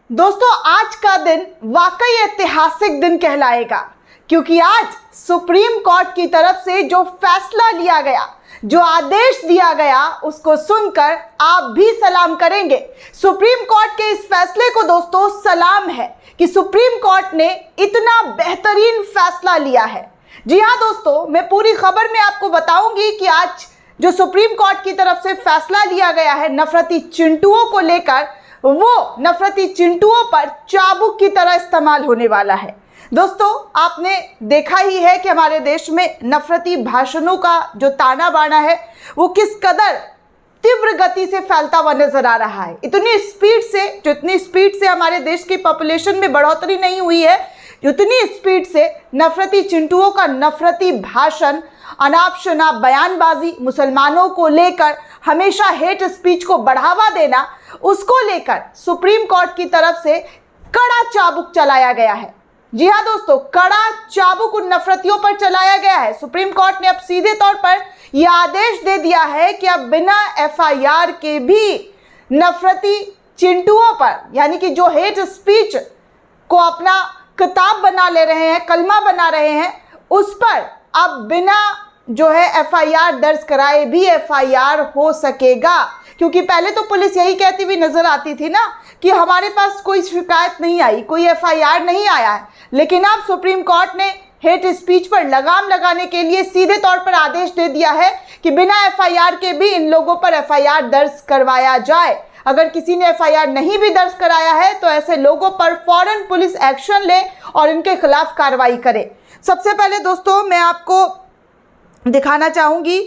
दोस्तों, आज का दिन वाकई ऐतिहासिक दिन कहलाएगा, क्योंकि आज सुप्रीम कोर्ट की तरफ से जो फैसला लिया गया, जो आदेश दिया गया, उसको सुनकर आप भी सलाम करेंगे। सुप्रीम कोर्ट के इस फैसले को दोस्तों सलाम है कि सुप्रीम कोर्ट ने इतना बेहतरीन फैसला लिया है। जी हाँ दोस्तों, मैं पूरी खबर में आपको बताऊंगी कि आज जो सुप्रीम कोर्ट की तरफ से फैसला लिया गया है नफरती चिंटुओं को लेकर, वो नफरती चिंटुओं पर चाबुक की तरह इस्तेमाल होने वाला है। दोस्तों, आपने देखा ही है कि हमारे देश में नफरती भाषणों का जो ताना बाना है वो किस कदर तीव्र गति से फैलता हुआ नजर आ रहा है। इतनी स्पीड से हमारे देश की पॉपुलेशन में बढ़ोतरी नहीं हुई है, उतनी स्पीड से नफरती चिंटुओं का नफरती भाषण, अनाप शनाप बयानबाजी, मुसलमानों को लेकर हमेशा हेट स्पीच को बढ़ावा देना, उसको लेकर सुप्रीम कोर्ट की तरफ से कड़ा चाबुक चलाया गया है। जी हाँ दोस्तों, कड़ा चाबुक उन नफरतियों पर चलाया गया है। सुप्रीम कोर्ट ने अब सीधे तौर पर यह आदेश दे दिया है कि अब बिना एफआईआर के भी नफरती चिंटुओं पर, यानी कि जो हेट स्पीच को अपना किताब बना ले रहे हैं, कलमा बना रहे हैं, उस पर अब बिना जो है एफआईआर दर्ज कराए भी एफआईआर हो सकेगा। क्योंकि पहले तो पुलिस यही कहती हुई नजर आती थी ना कि हमारे पास कोई शिकायत नहीं आई, कोई एफआईआर नहीं आया है, लेकिन अब सुप्रीम कोर्ट ने हेट स्पीच पर लगाम लगाने के लिए सीधे तौर पर आदेश दे दिया है कि बिना एफआईआर के भी इन लोगों पर एफआईआर दर्ज करवाया जाए। अगर किसी ने एफआईआर नहीं भी दर्ज कराया है तो ऐसे लोगों पर फौरन पुलिस एक्शन ले और इनके खिलाफ कार्रवाई करे। सबसे पहले दोस्तों, मैं आपको दिखाना चाहूंगी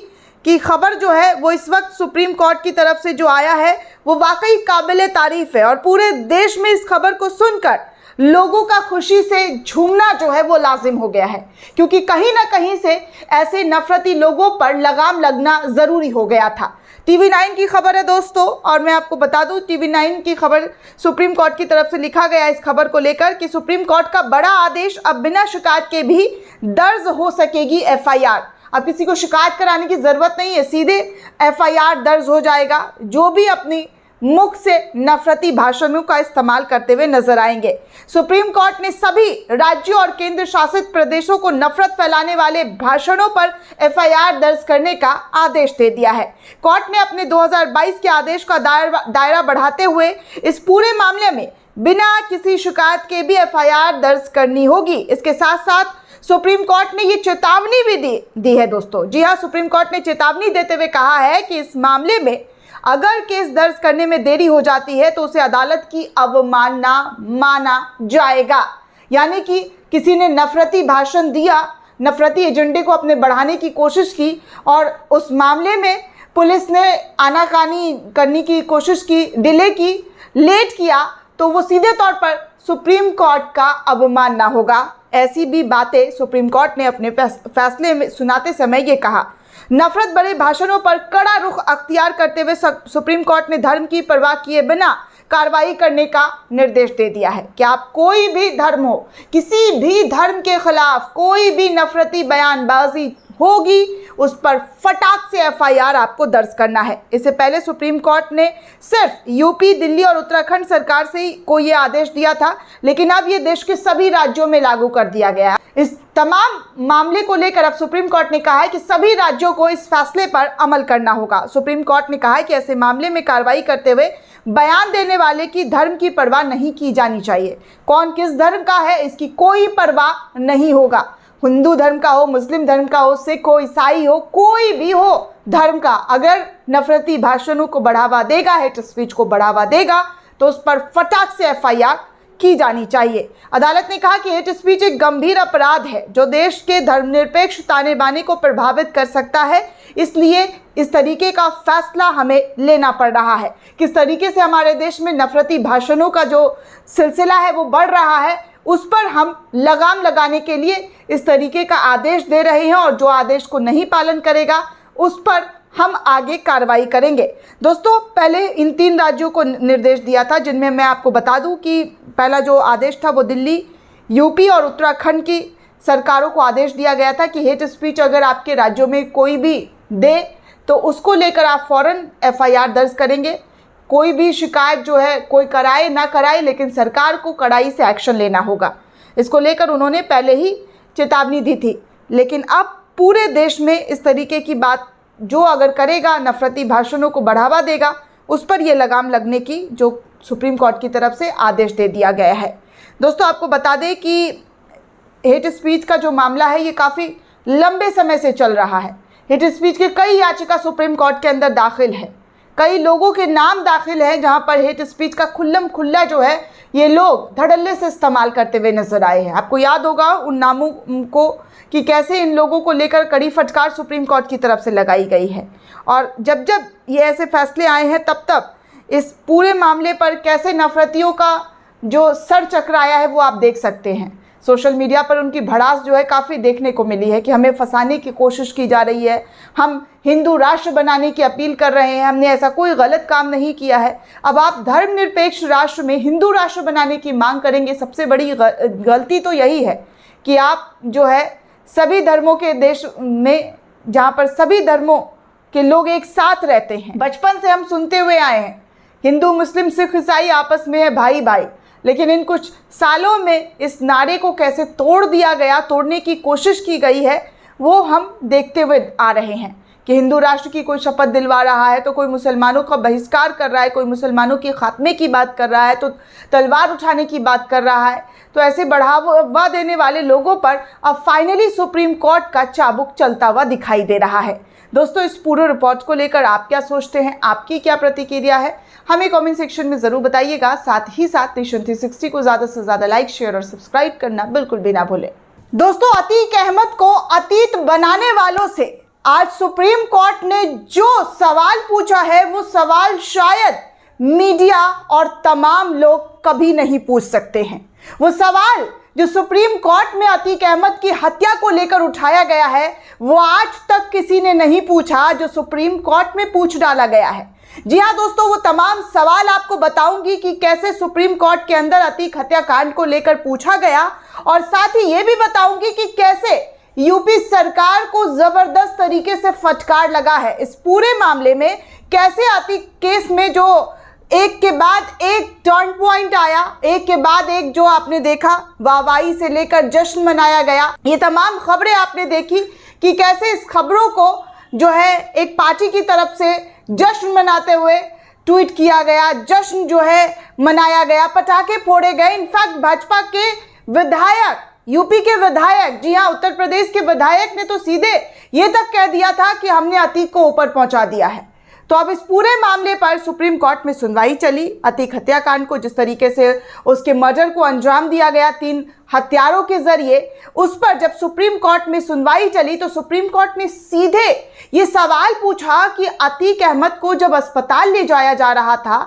कि खबर जो है वो इस वक्त सुप्रीम कोर्ट की तरफ से जो आया है वो वाकई काबिले तारीफ है, और पूरे देश में इस खबर को सुनकर लोगों का खुशी से झूमना जो है वो लाजिम हो गया है, क्योंकि कहीं ना कहीं से ऐसे नफरती लोगों पर लगाम लगना ज़रूरी हो गया था। TV9 की खबर है दोस्तों, और मैं आपको बता दूं TV9 की खबर, सुप्रीम कोर्ट की तरफ से लिखा गया इस खबर को लेकर कि सुप्रीम कोर्ट का बड़ा आदेश, अब बिना शिकायत के भी दर्ज हो सकेगी एफआईआर। अब किसी को शिकायत कराने की ज़रूरत नहीं है, सीधे एफआईआर दर्ज हो जाएगा जो भी अपनी मुख से नफरती भाषणों का इस्तेमाल करते हुए नजर आएंगे। सुप्रीम कोर्ट ने सभी राज्यों और केंद्र शासित प्रदेशों को नफरत फैलाने वाले भाषणों पर एफआईआर दर्ज करने का आदेश दे दिया है। कोर्ट ने अपने 2022 के आदेश का दायरा बढ़ाते हुए इस पूरे मामले में बिना किसी शिकायत के भी एफआईआर दर्ज करनी होगी। इसके साथ साथ सुप्रीम कोर्ट ने ये चेतावनी भी दी है दोस्तों। जी हाँ, सुप्रीम कोर्ट ने चेतावनी देते हुए कहा है कि इस मामले में अगर केस दर्ज करने में देरी हो जाती है तो उसे अदालत की अवमानना माना जाएगा। यानी कि किसी ने नफरती भाषण दिया, नफरती एजेंडे को अपने बढ़ाने की कोशिश की, और उस मामले में पुलिस ने आनाकानी करने की कोशिश की, डिले की, लेट किया, तो वो सीधे तौर पर सुप्रीम कोर्ट का अवमानना होगा। ऐसी भी बातें सुप्रीम कोर्ट ने अपने फैसले में सुनाते समय ये कहा। नफरत भरे भाषणों पर कड़ा रुख अख्तियार करते हुए सुप्रीम कोर्ट ने धर्म की परवाह किए बिना कार्रवाई करने का निर्देश दे दिया है कि आप कोई भी धर्म हो, किसी भी धर्म के खिलाफ कोई भी नफरती बयानबाजी होगी, उस पर फटाक से एफआईआर आपको दर्ज करना है। इससे पहले सुप्रीम कोर्ट ने सिर्फ यूपी, दिल्ली और उत्तराखंड सरकार से ही को ये आदेश दिया था, लेकिन अब ये देश के सभी राज्यों में लागू कर दिया गया है। इस तमाम मामले को लेकर अब सुप्रीम कोर्ट ने कहा है कि सभी राज्यों को इस फैसले पर अमल करना होगा। सुप्रीम कोर्ट ने कहा है कि ऐसे मामले में कार्रवाई करते हुए बयान देने वाले की धर्म की परवाह नहीं की जानी चाहिए। कौन किस धर्म का है इसकी कोई परवाह नहीं होगा। हिंदू धर्म का हो, मुस्लिम धर्म का हो, सिख हो, ईसाई हो, कोई भी हो धर्म का, अगर नफरती भाषणों को बढ़ावा देगा, हेट स्पीच को बढ़ावा देगा, तो उस पर फटाक से एफआईआर की जानी चाहिए। अदालत ने कहा कि हेट स्पीच एक गंभीर अपराध है जो देश के धर्मनिरपेक्ष ताने बाने को प्रभावित कर सकता है, इसलिए इस तरीके का फैसला हमें लेना पड़ रहा है। किस तरीके से हमारे देश में नफरती भाषणों का जो सिलसिला है वो बढ़ रहा है, उस पर हम लगाम लगाने के लिए इस तरीके का आदेश दे रहे हैं, और जो आदेश को नहीं पालन करेगा उस पर हम आगे कार्रवाई करेंगे। दोस्तों, पहले इन 3 राज्यों को निर्देश दिया था, जिनमें मैं आपको बता दूं कि पहला जो आदेश था वो दिल्ली, यूपी और उत्तराखंड की सरकारों को आदेश दिया गया था कि हेट स्पीच अगर आपके राज्यों में कोई भी दे तो उसको लेकर आप फौरन एफआईआर दर्ज करेंगे। कोई भी शिकायत जो है कोई कराए ना कराए, लेकिन सरकार को कड़ाई से एक्शन लेना होगा। इसको लेकर उन्होंने पहले ही चेतावनी दी थी, लेकिन अब पूरे देश में इस तरीके की बात जो अगर करेगा, नफरती भाषणों को बढ़ावा देगा, उस पर यह लगाम लगने की जो सुप्रीम कोर्ट की तरफ से आदेश दे दिया गया है। दोस्तों, आपको बता दें कि हेट स्पीच का जो मामला है ये काफ़ी लंबे समय से चल रहा है। हेट स्पीच की कई याचिका सुप्रीम कोर्ट के अंदर दाखिल है, कई लोगों के नाम दाखिल हैं जहां पर हेट स्पीच का खुल्ला जो है ये लोग धड़ल्ले से इस्तेमाल करते हुए नजर आए हैं। आपको याद होगा उन नामों को कि कैसे इन लोगों को लेकर कड़ी फटकार सुप्रीम कोर्ट की तरफ से लगाई गई है, और जब जब ये ऐसे फैसले आए हैं तब तब इस पूरे मामले पर कैसे नफरतियों का जो सर चकराया है वो आप देख सकते हैं। सोशल मीडिया पर उनकी भड़ास जो है काफ़ी देखने को मिली है कि हमें फंसाने की कोशिश की जा रही है, हम हिंदू राष्ट्र बनाने की अपील कर रहे हैं, हमने ऐसा कोई गलत काम नहीं किया है। अब आप धर्मनिरपेक्ष राष्ट्र में हिंदू राष्ट्र बनाने की मांग करेंगे। सबसे बड़ी गलती तो यही है कि आप जो है सभी धर्मों के देश में, जहाँ पर सभी धर्मों के लोग एक साथ रहते हैं, बचपन से हम सुनते हुए आए हैं हिंदू मुस्लिम सिख ईसाई आपस में है भाई भाई, लेकिन इन कुछ सालों में इस नारे को कैसे तोड़ दिया गया, तोड़ने की कोशिश की गई है, वो हम देखते हुए आ रहे हैं कि हिंदू राष्ट्र की कोई शपथ दिलवा रहा है तो कोई मुसलमानों का बहिष्कार कर रहा है, कोई मुसलमानों के खात्मे की बात कर रहा है तो तलवार उठाने की बात कर रहा है। तो ऐसे बढ़ावा देने वाले लोगों पर अब फाइनली सुप्रीम कोर्ट का चाबुक चलता हुआ दिखाई दे रहा है। दोस्तों, इस पूरे रिपोर्ट को लेकर आप क्या सोचते हैं, आपकी क्या प्रतिक्रिया है, हमें कमेंट सेक्शन में ज़रूर बताइएगा। साथ ही साथ नेशन 360 को ज़्यादा से ज़्यादा लाइक, शेयर और सब्सक्राइब करना बिल्कुल भी ना भूलें। दोस्तों, अतीक अहमद को अतीत बनाने वालों से आज सुप्रीम कोर्ट ने जो सवाल पूछा है वो सवाल शायद मीडिया और तमाम लोग कभी नहीं पूछ सकते हैं। वो सवाल जो सुप्रीम कोर्ट में अतीक अहमद की हत्या को लेकर उठाया गया है वो आज तक किसी ने नहीं पूछा, जो सुप्रीम कोर्ट में पूछ डाला गया है। जी हाँ दोस्तों, वो तमाम सवाल आपको बताऊंगी कि कैसे सुप्रीम कोर्ट के अंदर अतीक हत्याकांड को लेकर पूछा गया, और साथ ही ये भी बताऊंगी कि कैसे यूपी सरकार को जबरदस्त तरीके से फटकार लगा है इस पूरे मामले में। कैसे अतीक केस में जो एक के बाद एक टर्न पॉइंट आया, एक के बाद एक जो आपने देखा वाहवाही से लेकर जश्न मनाया गया, ये तमाम खबरें आपने देखी कि कैसे इस खबरों को जो है एक पार्टी की तरफ से जश्न मनाते हुए ट्वीट किया गया, जश्न जो है मनाया गया, पटाखे फोड़े गए। इनफैक्ट भाजपा के विधायक, यूपी के विधायक, जी हाँ उत्तर प्रदेश के विधायक ने तो सीधे ये तक कह दिया था कि हमने अतीक को ऊपर पहुंचा दिया है। तो अब इस पूरे मामले पर सुप्रीम कोर्ट में सुनवाई चली। अतीक हत्याकांड को जिस तरीके से उसके मर्डर को अंजाम दिया गया 3 हत्यारों के जरिए, उस पर जब सुप्रीम कोर्ट में सुनवाई चली तो सुप्रीम कोर्ट ने सीधे ये सवाल पूछा कि अतीक अहमद को जब अस्पताल ले जाया जा रहा था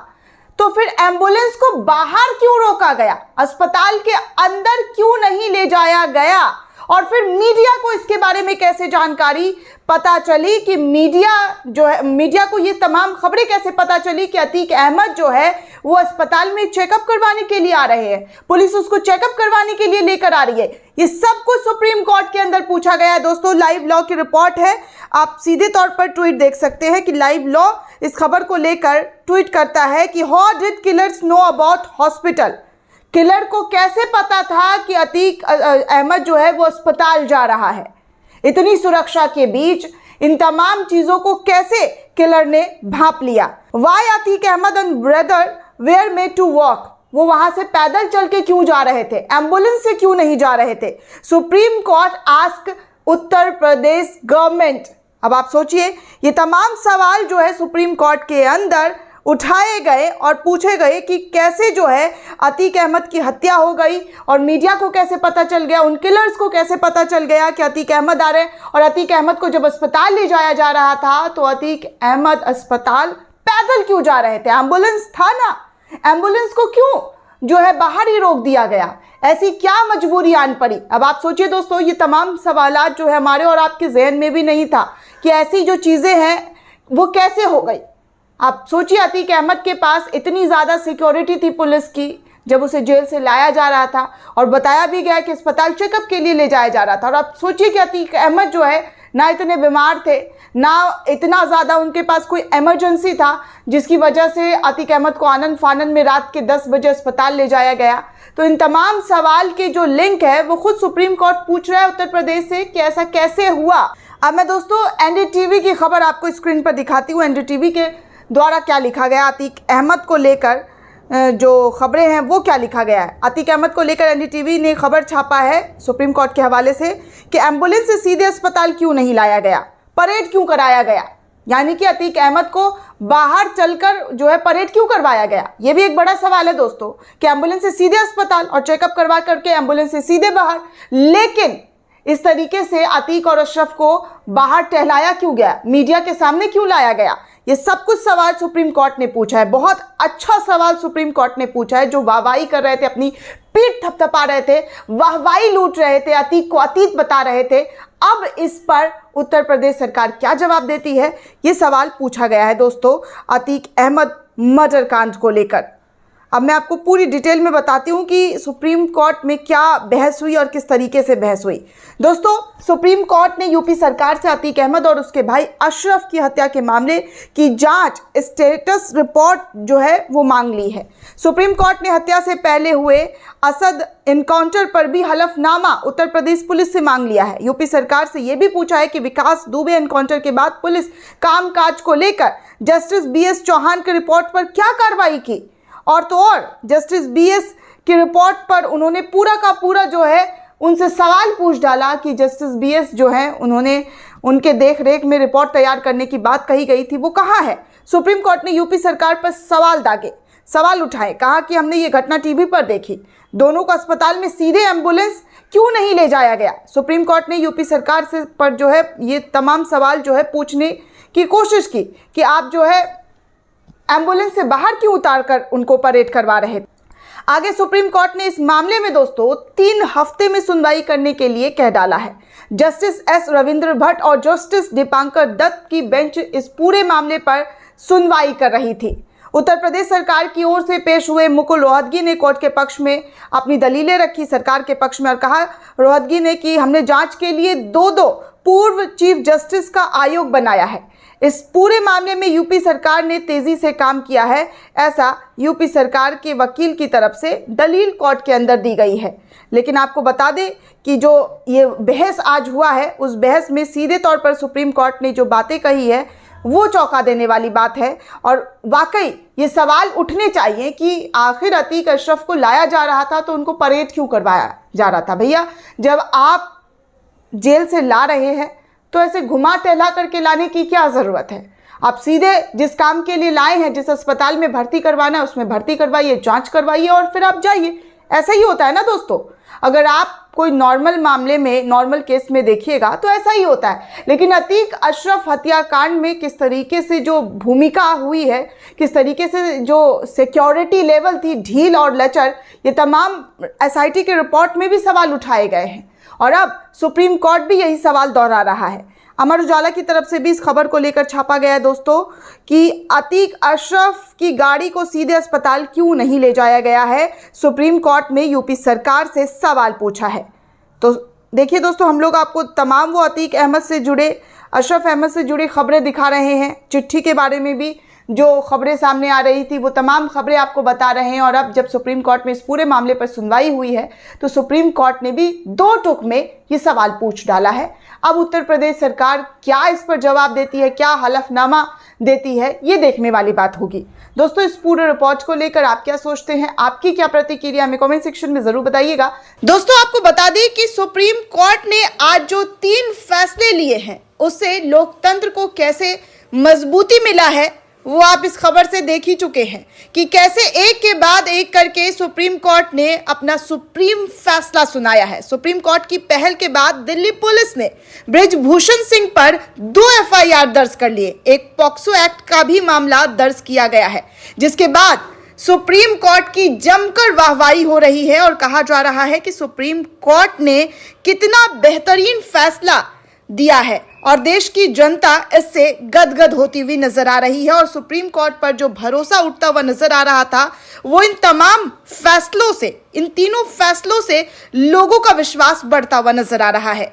तो फिर एम्बुलेंस को बाहर क्यों रोका गया, अस्पताल के अंदर क्यों नहीं ले जाया गया, और फिर मीडिया को इसके बारे में कैसे जानकारी पता चली कि मीडिया को ये तमाम खबरें कैसे पता चली कि अतीक अहमद जो है वो अस्पताल में चेकअप करवाने के लिए आ रहे हैं, पुलिस उसको चेकअप करवाने के लिए लेकर आ रही है। ये सब कुछ सुप्रीम कोर्ट के अंदर पूछा गया है। दोस्तों, लाइव लॉ की रिपोर्ट है, आप सीधे तौर पर ट्वीट देख सकते हैं कि लाइव लॉ इस खबर को लेकर ट्वीट करता है कि how did killers know about hospital. Killer को कैसे पता था कि अतीक अहमद जो है वो अस्पताल जा रहा है। इतनी सुरक्षा के बीच इन तमाम चीजों को कैसे किलर ने भांप लिया। Why Atiq Ahmed and brother were made to walk, वो वहां से पैदल चल के क्यों जा रहे थे, एम्बुलेंस से क्यों नहीं जा रहे थे। Supreme court ask Uttar Pradesh government. अब आप सोचिए, ये तमाम सवाल जो है सुप्रीम कोर्ट के अंदर उठाए गए और पूछे गए कि कैसे जो है अतीक अहमद की हत्या हो गई, और मीडिया को कैसे पता चल गया, उन किलर्स को कैसे पता चल गया कि अतीक अहमद आ रहे हैं। और अतीक अहमद को जब अस्पताल ले जाया जा रहा था तो अतीक अहमद अस्पताल पैदल क्यों जा रहे थे, एम्बुलेंस था ना, एम्बुलेंस को क्यों जो है बाहर ही रोक दिया गया, ऐसी क्या मजबूरी आन पड़ी। अब आप सोचिए दोस्तों, ये तमाम सवालात जो है हमारे और आपके जहन में भी नहीं था कि ऐसी जो चीज़ें हैं वो कैसे हो गई। आप सोचिए, अतीक अहमद के पास इतनी ज़्यादा सिक्योरिटी थी पुलिस की जब उसे जेल से लाया जा रहा था, और बताया भी गया कि अस्पताल चेकअप के लिए ले जाया जा रहा था। और आप सोचिए कि अतीक अहमद जो है ना इतने बीमार थे, ना इतना ज़्यादा उनके पास कोई इमरजेंसी था जिसकी वजह से अतीक अहमद को आनन फानन में रात के 10 बजे अस्पताल ले जाया गया। तो इन तमाम सवाल के जो लिंक है वो खुद सुप्रीम कोर्ट पूछ रहा है उत्तर प्रदेश से कि ऐसा कैसे हुआ। अब मैं दोस्तों एनडीटीवी की खबर आपको स्क्रीन पर दिखाती हूँ। एनडीटीवी के द्वारा क्या लिखा गया अतीक अहमद को लेकर, जो खबरें हैं वो क्या लिखा गया है। अतीक अहमद को लेकर एनडीटीवी ने खबर छापा है सुप्रीम कोर्ट के हवाले से कि एम्बुलेंस से सीधे अस्पताल क्यों नहीं लाया गया, परेड क्यों कराया गया, यानी कि अतीक अहमद को बाहर चलकर जो है परेड क्यों करवाया गया। ये भी एक बड़ा सवाल है दोस्तों कि एम्बुलेंस से सीधे अस्पताल और चेकअप करवा करके एम्बुलेंस से सीधे बाहर, लेकिन इस तरीके से अतीक और अशरफ को बाहर टहलाया क्यों गया, मीडिया के सामने क्यों लाया गया। ये सब कुछ सवाल सुप्रीम कोर्ट ने पूछा है। बहुत अच्छा सवाल सुप्रीम कोर्ट ने पूछा है। जो वाहवाही कर रहे थे, अपनी पीठ थपथपा रहे थे, वाहवाही लूट रहे थे, अतीक को अतीत बता रहे थे, अब इस पर उत्तर प्रदेश सरकार क्या जवाब देती है, ये सवाल पूछा गया है दोस्तों अतीक अहमद मर्डर कांड को लेकर। अब मैं आपको पूरी डिटेल में बताती हूँ कि सुप्रीम कोर्ट में क्या बहस हुई और किस तरीके से बहस हुई। दोस्तों सुप्रीम कोर्ट ने यूपी सरकार से अतीक अहमद और उसके भाई अशरफ की हत्या के मामले की जांच स्टेटस रिपोर्ट जो है वो मांग ली है। सुप्रीम कोर्ट ने हत्या से पहले हुए असद इनकाउंटर पर भी हलफनामा उत्तर प्रदेश पुलिस से मांग लिया है। यूपी सरकार से यह भी पूछा है कि विकास दुबे एनकाउंटर के बाद पुलिस कामकाज को लेकर जस्टिस BS चौहान की रिपोर्ट पर क्या कार्रवाई की, और तो और जस्टिस BS की रिपोर्ट पर उन्होंने पूरा का पूरा जो है उनसे सवाल पूछ डाला कि जस्टिस BS जो है उन्होंने उनके देख रेख में रिपोर्ट तैयार करने की बात कही गई थी वो कहाँ है। सुप्रीम कोर्ट ने यूपी सरकार पर सवाल दागे, सवाल उठाए, कहा कि हमने ये घटना टीवी पर देखी, दोनों को अस्पताल में सीधे एम्बुलेंस क्यों नहीं ले जाया गया। सुप्रीम कोर्ट ने यूपी सरकार से पर जो है ये तमाम सवाल जो है पूछने की कोशिश की कि आप जो है एम्बुलेंस से बाहर क्यों उतार कर उनको परेड करवा रहे थे। आगे सुप्रीम कोर्ट ने इस मामले में दोस्तों 3 हफ्ते में सुनवाई करने के लिए कह डाला है। जस्टिस S रविंद्र भट्ट और जस्टिस दीपांकर दत्त की बेंच इस पूरे मामले पर सुनवाई कर रही थी। उत्तर प्रदेश सरकार की ओर से पेश हुए मुकुल रोहतगी ने कोर्ट के पक्ष में अपनी दलीलें रखी सरकार के पक्ष में, और कहा रोहतगी ने कि हमने जांच के लिए 2 पूर्व चीफ जस्टिस का आयोग बनाया है। इस पूरे मामले में यूपी सरकार ने तेजी से काम किया है, ऐसा यूपी सरकार के वकील की तरफ से दलील कोर्ट के अंदर दी गई है। लेकिन आपको बता दें कि जो ये बहस आज हुआ है उस बहस में सीधे तौर पर सुप्रीम कोर्ट ने जो बातें कही है वो चौंका देने वाली बात है। और वाकई ये सवाल उठने चाहिए कि आखिर अतीक अशरफ को लाया जा रहा था तो उनको परेड क्यों करवाया जा रहा था। भैया जब आप जेल से ला रहे हैं तो ऐसे घुमा टहला करके लाने की क्या ज़रूरत है। आप सीधे जिस काम के लिए लाए हैं, जिस अस्पताल में भर्ती करवाना है उसमें भर्ती करवाइए, जांच करवाइए और फिर आप जाइए। ऐसा ही होता है ना दोस्तों। अगर आप कोई नॉर्मल मामले में, नॉर्मल केस में देखिएगा तो ऐसा ही होता है। लेकिन अतीक अशरफ हत्याकांड में किस तरीके से जो भूमिका हुई है, किस तरीके से जो सिक्योरिटी लेवल थी ढील और लचर, ये तमाम SIT के रिपोर्ट में भी सवाल उठाए गए हैं और अब सुप्रीम कोर्ट भी यही सवाल दोहरा रहा है। अमर उजाला की तरफ से भी इस खबर को लेकर छापा गया है दोस्तों कि अतीक अशरफ की गाड़ी को सीधे अस्पताल क्यों नहीं ले जाया गया है। सुप्रीम कोर्ट ने यूपी सरकार से सवाल पूछा है। तो देखिए दोस्तों, हम लोग आपको तमाम वो अतीक अहमद से जुड़े, अशरफ अहमद से जुड़ी खबरें दिखा रहे हैं। चिट्ठी के बारे में भी जो खबरें सामने आ रही थी वो तमाम खबरें आपको बता रहे हैं। और अब जब सुप्रीम कोर्ट में इस पूरे मामले पर सुनवाई हुई है तो सुप्रीम कोर्ट ने भी 2 टूक में ये सवाल पूछ डाला है। अब उत्तर प्रदेश सरकार क्या इस पर जवाब देती है, क्या हलफनामा देती है, ये देखने वाली बात होगी। दोस्तों इस पूरे रिपोर्ट को लेकर आप क्या सोचते हैं, आपकी क्या प्रतिक्रिया हमें कमेंट सेक्शन में जरूर बताइएगा। दोस्तों आपको बता दें कि सुप्रीम कोर्ट ने आज जो 3 फैसले लिए हैं उससे लोकतंत्र को कैसे मजबूती मिला है वो आप इस खबर से देख ही चुके हैं कि कैसे एक के बाद एक करके सुप्रीम कोर्ट ने अपना सुप्रीम फैसला सुनाया है। सुप्रीम कोर्ट की पहल के बाद दिल्ली पुलिस ने बृजभूषण सिंह पर 2 FIR दर्ज कर लिए, एक पॉक्सो एक्ट का भी मामला दर्ज किया गया है, जिसके बाद सुप्रीम कोर्ट की जमकर वाहवाही हो रही है और कहा जा रहा है कि सुप्रीम कोर्ट ने कितना बेहतरीन फैसला दिया है और देश की जनता इससे गदगद होती हुई नजर आ रही है। और सुप्रीम कोर्ट पर जो भरोसा उठता हुआ नजर आ रहा था वो इन तमाम फैसलों से, इन तीनों फैसलों से लोगों का विश्वास बढ़ता हुआ नजर आ रहा है।